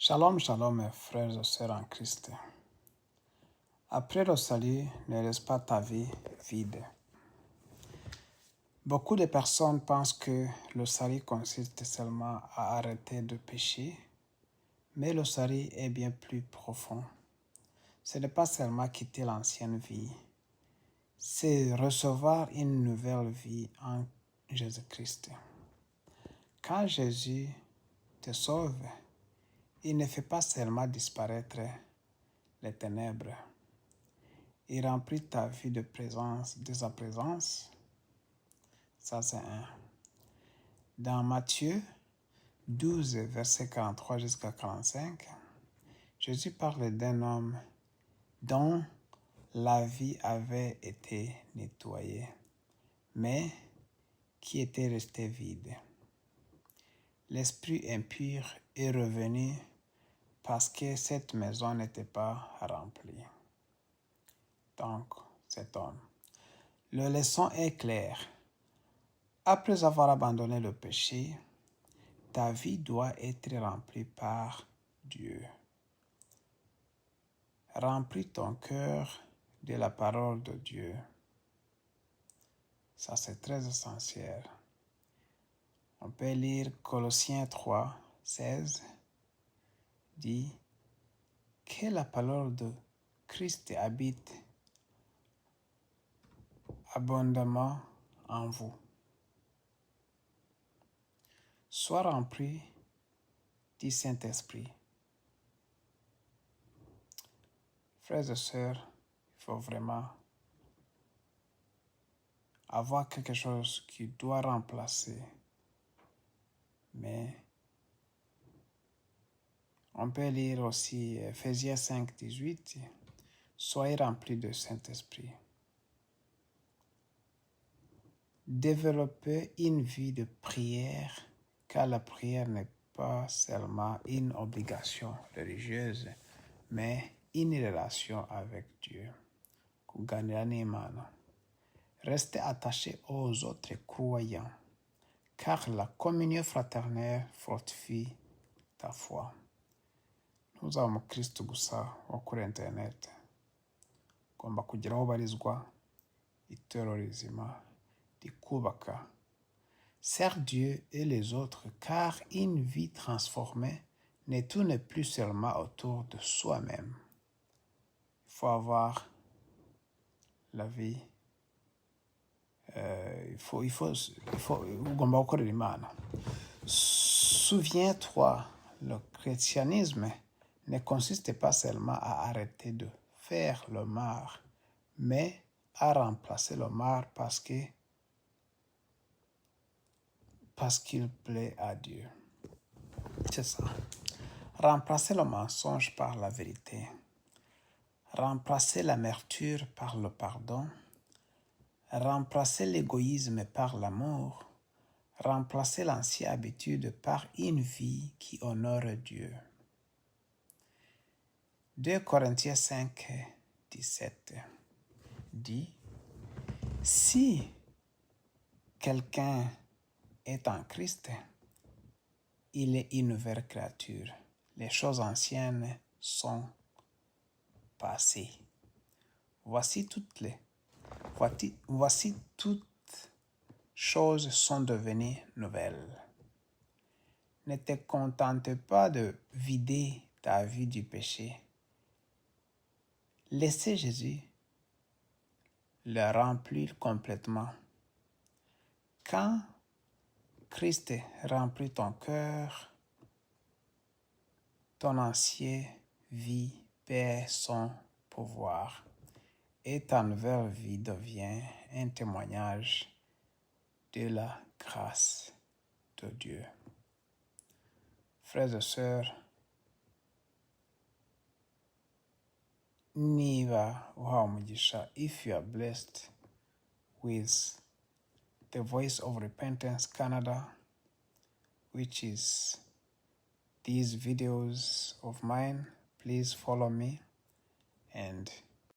Shalom, shalom, mes frères et sœurs en Christ. Après le salut, ne laisse pas ta vie vide. Beaucoup de personnes pensent que le salut consiste seulement à arrêter de pécher, mais le salut est bien plus profond. Ce n'est pas seulement quitter l'ancienne vie, c'est recevoir une nouvelle vie en Jésus-Christ. Quand Jésus te sauve, il ne fait pas seulement disparaître les ténèbres. Il remplit ta vie de sa présence. Ça, c'est un. Dans Matthieu 12, verset 43 jusqu'à 45, Jésus parle d'un homme dont la vie avait été nettoyée, mais qui était resté vide. L'esprit impur est revenu parce que cette maison n'était pas remplie. Donc, cet homme. La leçon est claire. Après avoir abandonné le péché, ta vie doit être remplie par Dieu. Remplis ton cœur de la parole de Dieu. Ça, c'est très essentiel. On peut lire Colossiens 3, 16, dit que la parole de Christ habite abondamment en vous. Sois rempli du Saint-Esprit. Frères et sœurs, il faut vraiment avoir quelque chose qui doit remplacer. Mais on peut lire aussi Ephésiens 5, 18. Soyez remplis de Saint-Esprit. Développez une vie de prière, car la prière n'est pas seulement une obligation religieuse, mais une relation avec Dieu. Restez attachés aux autres croyants, car la communion fraternelle fortifie ta foi. Ntuzaba umukristo gusa wo kuri interineti. Ugomba kugira aho ubarizwa, itorero rizima rikubaka. Sers Dieu et les autres, car une vie transformée ne tourne plus seulement autour de soi-même. Il faut avoir la vie. Ugomba gukorera Imana. Souviens-toi, le christianisme ne consiste pas seulement à arrêter de faire le mal, mais à remplacer le mal parce qu'il plaît à Dieu. C'est ça. Remplacer le mensonge par la vérité. Remplacer l'amertume par le pardon. Remplacer l'égoïsme par l'amour. Remplacer l'ancienne habitude par une vie qui honore Dieu. 2 Corinthiens 5, 17 dit, si quelqu'un est en Christ, il est une nouvelle créature. Les choses anciennes sont passées. Voici toutes choses sont devenues nouvelles. Ne te contente pas de vider ta vie du péché. Laissez Jésus le remplir complètement. Quand Christ remplit ton cœur, ton ancienne vie perd son pouvoir et ta nouvelle vie devient un témoignage de la grâce de Dieu. Frères et sœurs, niba uhawe umugisha, if you are blessed with the Voice of Repentance Canada, which is these videos of mine, please follow me and